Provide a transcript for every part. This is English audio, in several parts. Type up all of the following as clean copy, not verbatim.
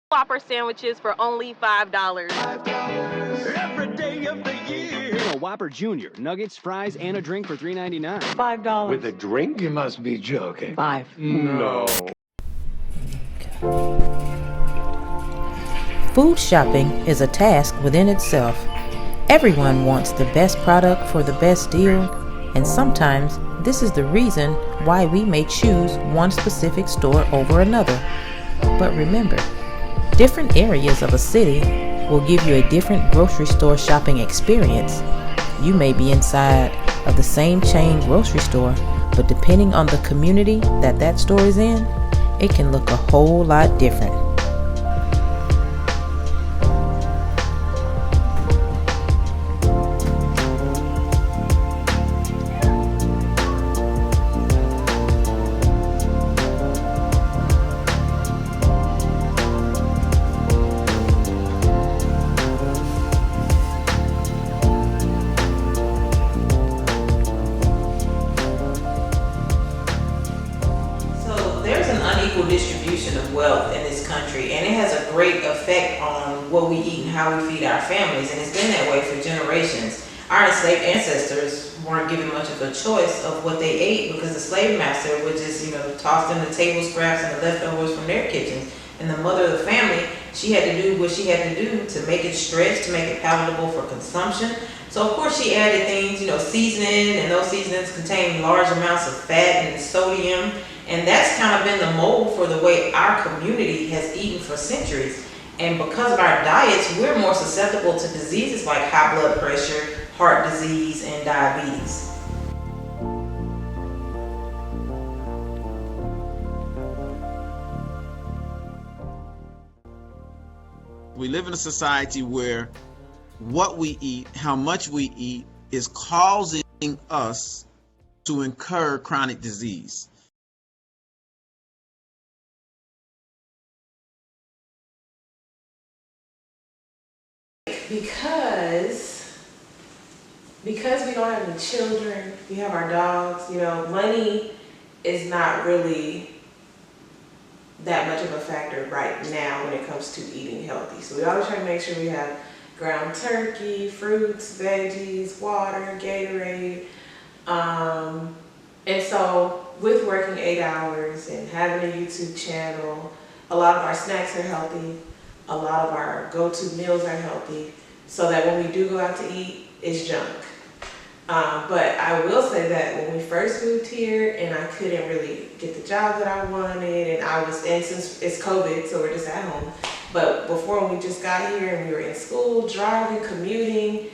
Whopper sandwiches for only $5. Every day of the year. A Whopper Junior, nuggets, fries, and a drink for $3.99. $5. With a drink? You must be joking. $5. No. Food shopping is a task within itself. Everyone wants the best product for the best deal, and sometimes this is the reason why we may choose one specific store over another. But remember, different areas of a city will give you a different grocery store shopping experience. You may be inside of the same chain grocery store, but depending on the community that store is in, it can look a whole lot different. Distribution of wealth in this country, and it has a great effect on what we eat and how we feed our families, and it's been that way for generations. Our enslaved ancestors weren't given much of a choice of what they ate because the slave master would just toss them the table scraps and the leftovers from their kitchens, and the mother of the family, she had to do what she had to do to make it stretch, to make it palatable for consumption. So of course she added things, seasoning, and those seasonings contain large amounts of fat and sodium. And that's kind of been the mold for the way our community has eaten for centuries. And because of our diets, we're more susceptible to diseases like high blood pressure, heart disease, and diabetes. We live in a society where what we eat, how much we eat, is causing us to incur chronic disease. Because we don't have any children, we have our dogs, money is not really that much of a factor right now when it comes to eating healthy. So we always try to make sure we have ground turkey, fruits, veggies, water, Gatorade. And so with working 8 hours and having a YouTube channel, a lot of our snacks are healthy. A lot of our go-to meals are healthy, so that when we do go out to eat, it's junk. But I will say that when we first moved here and I couldn't really get the job that I wanted, and since it's COVID, so we're just at home. But before, when we just got here and we were in school, driving, commuting,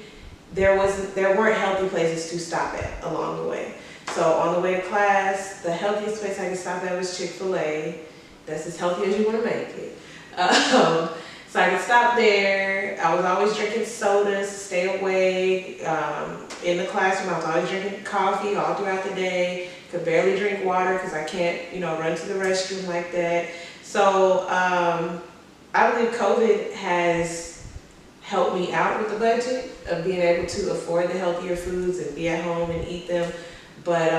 there weren't healthy places to stop at along the way. So on the way to class, the healthiest place I could stop at was Chick-fil-A. That's as healthy as you want to make it. So I could stop there. I was always drinking sodas to stay awake. In the classroom, I was always drinking coffee all throughout the day. Could barely drink water because I can't, run to the restroom like that. So I believe COVID has helped me out with the budget of being able to afford the healthier foods and be at home and eat them. But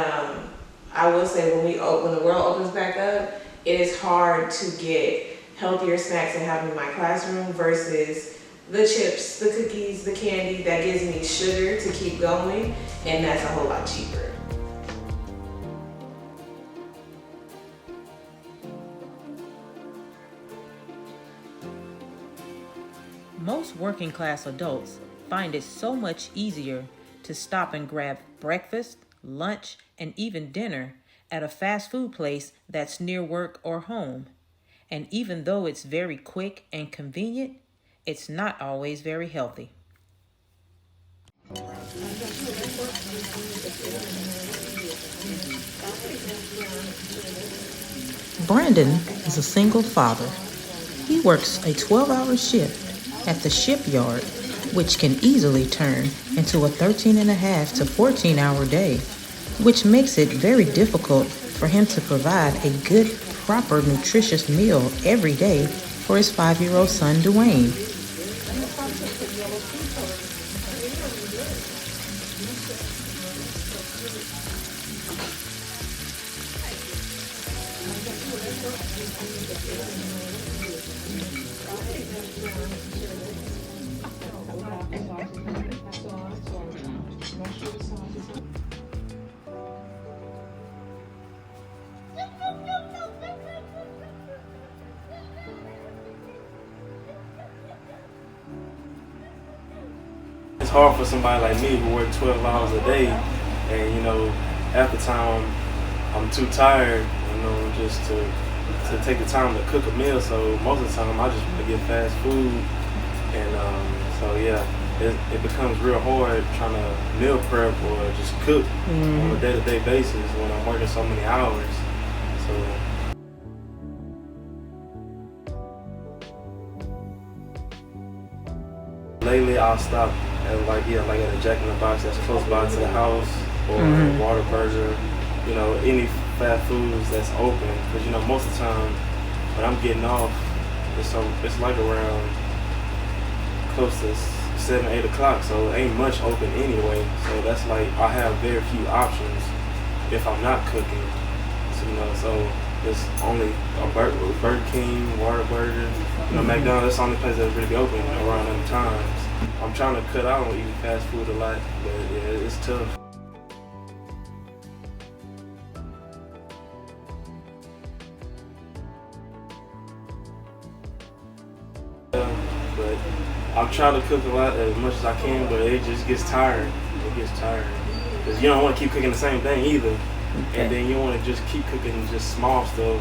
I will say when the world opens back up, it is hard to get healthier snacks and have them in my classroom versus the chips, the cookies, the candy that gives me sugar to keep going, and that's a whole lot cheaper. Most working class adults find it so much easier to stop and grab breakfast, lunch, and even dinner at a fast food place that's near work or home. And even though it's very quick and convenient, it's not always very healthy. Brandon is a single father. He works a 12-hour shift at the shipyard, which can easily turn into a 13.5 to 14-hour day, which makes it very difficult for him to provide a good, proper, nutritious meal every day for his 5-year-old son, Dwayne. hard for somebody like me who work 12 hours a day, and after time I'm too tired, just to take the time to cook a meal. So most of the time I just want to get fast food, and so yeah, it becomes real hard trying to meal prep or just cook on a day-to-day basis when I'm working so many hours. So. Lately, I'll stop at like at a Jack in the Box that's close by to the house, or Whataburger, any fast foods that's open. Because most of the time when I'm getting off, it's like around close to 7, 8 o'clock. So it ain't much open anyway. So that's like I have very few options if I'm not cooking. So it's only a Burger King, Whataburger, McDonald's. That's the only place that's really open around them times. I'm trying to cut out on eating fast food a lot, but yeah, it's tough. But I'm trying to cook a lot as much as I can, but it just gets tiring. It gets tiring because you don't want to keep cooking the same thing either. Okay. And then you want to just keep cooking just small stuff,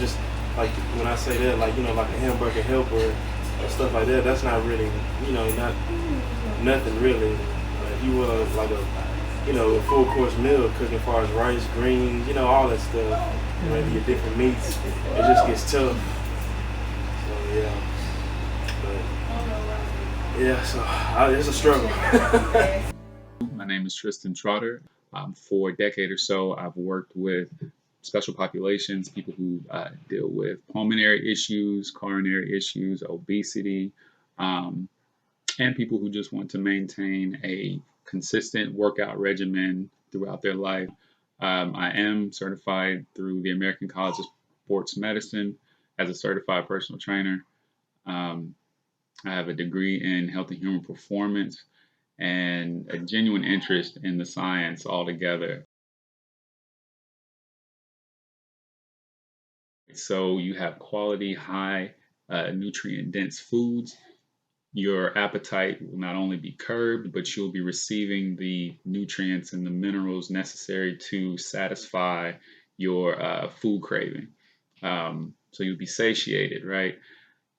just like when I say that, like like a hamburger helper or stuff like that. That's not really, not nothing really. If you like a full course meal cooking as far as rice, greens, all that stuff, your different meats, it just gets tough. So yeah, but yeah, so it's a struggle. My name is Tristan Trotter. For a decade or so, I've worked with special populations, people who deal with pulmonary issues, coronary issues, obesity, and people who just want to maintain a consistent workout regimen throughout their life. I am certified through the American College of Sports Medicine as a certified personal trainer. I have a degree in health and human performance and a genuine interest in the science altogether. So you have quality, high, nutrient-dense foods. Your appetite will not only be curbed, but you'll be receiving the nutrients and the minerals necessary to satisfy your food craving. So you'll be satiated, right?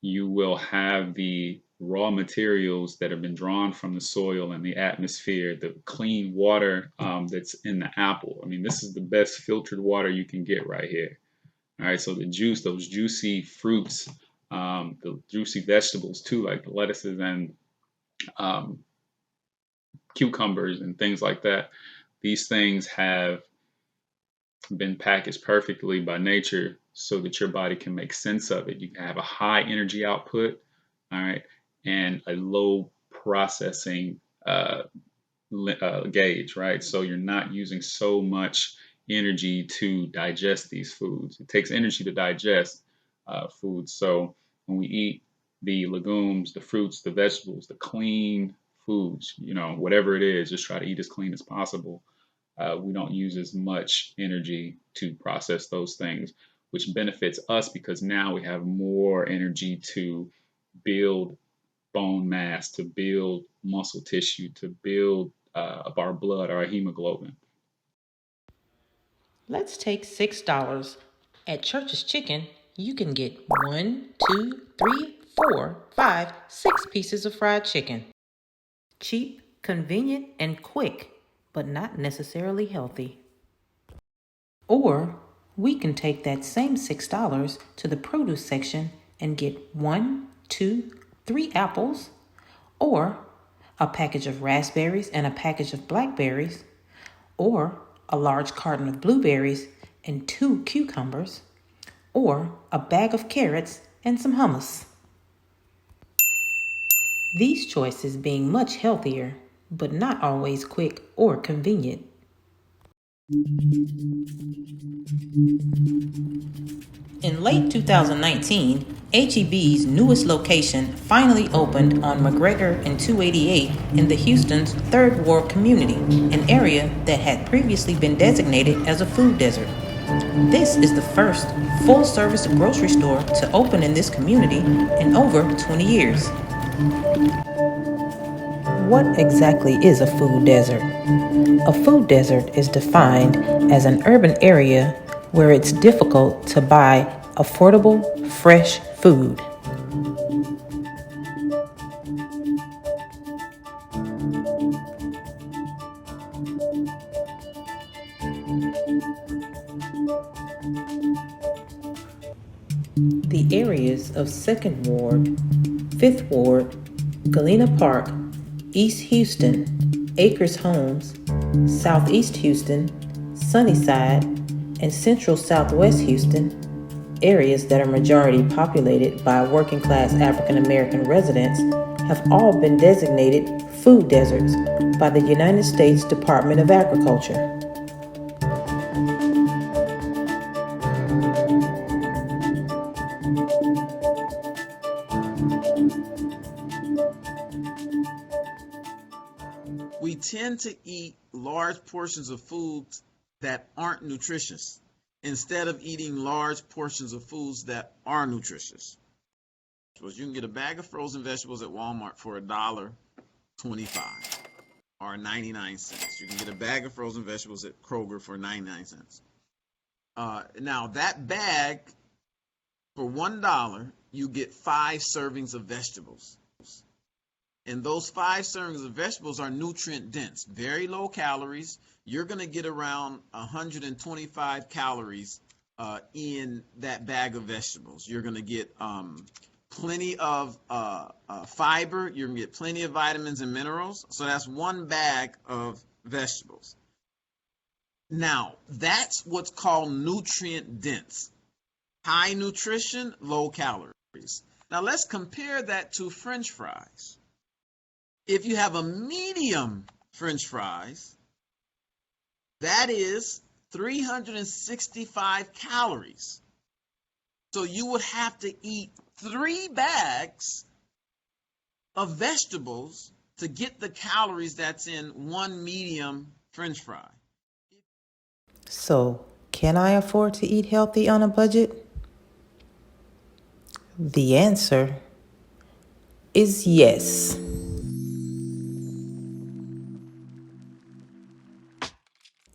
You will have the raw materials that have been drawn from the soil and the atmosphere, the clean water that's in the apple. I mean, this is the best filtered water you can get right here. All right, so the juice, those juicy fruits, the juicy vegetables too, like the lettuces and cucumbers and things like that. These things have been packaged perfectly by nature so that your body can make sense of it. You can have a high energy output, all right, and a low processing gauge, right? So you're not using so much energy to digest these foods. It takes energy to digest foods. So when we eat the legumes, the fruits, the vegetables, the clean foods, whatever it is, just try to eat as clean as possible. We don't use as much energy to process those things, which benefits us because now we have more energy to build bone mass, to build muscle tissue, to build up our blood, our hemoglobin. Let's take $6. At Church's Chicken, you can get 1, 2, 3, 4, 5, 6 pieces of fried chicken. Cheap, convenient, and quick, but not necessarily healthy. Or we can take that same $6 to the produce section and get 1, 2, 3 apples, or a package of raspberries and a package of blackberries, or a large carton of blueberries and 2 cucumbers, or a bag of carrots and some hummus. These choices being much healthier, but not always quick or convenient. In late 2019, H-E-B's newest location finally opened on McGregor and 288 in the Houston's Third Ward community, an area that had previously been designated as a food desert. This is the first full-service grocery store to open in this community in over 20 years. What exactly is a food desert? A food desert is defined as an urban area where it's difficult to buy affordable, fresh food. The areas of 2nd Ward, 5th Ward, Galena Park, East Houston, Acres Homes, Southeast Houston, Sunnyside, and Central Southwest Houston, areas that are majority populated by working class African American residents, have all been designated food deserts by the United States Department of Agriculture. We tend to eat large portions of foods that aren't nutritious instead of eating large portions of foods that are nutritious. You can get a bag of frozen vegetables at Walmart for $1.25 or 99 cents. You can get a bag of frozen vegetables at Kroger for 99 cents. Now that bag, for $1, you get 5 servings of vegetables. And those 5 servings of vegetables are nutrient dense, very low calories. You're going to get around 125 calories in that bag of vegetables. You're going to get plenty of fiber. You're going to get plenty of vitamins and minerals. So that's 1 bag of vegetables. Now, that's what's called nutrient dense. High nutrition, low calories. Now, let's compare that to French fries. If you have a medium French fries, that is 365 calories. So you would have to eat 3 bags of vegetables to get the calories that's in 1 medium French fry. So, can I afford to eat healthy on a budget? The answer is yes.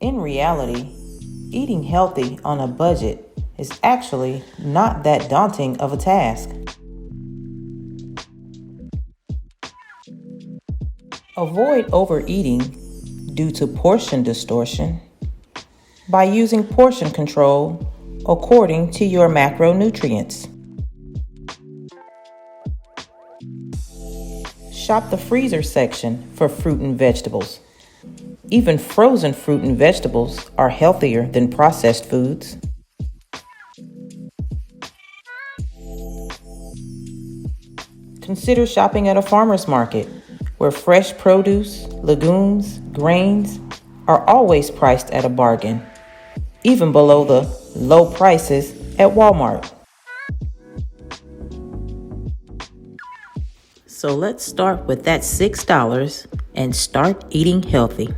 In reality, eating healthy on a budget is actually not that daunting of a task. Avoid overeating due to portion distortion by using portion control according to your macronutrients. Shop the freezer section for fruit and vegetables. Even frozen fruit and vegetables are healthier than processed foods. Consider shopping at a farmer's market where fresh produce, legumes, grains are always priced at a bargain, even below the low prices at Walmart. So let's start with that $6 and start eating healthy.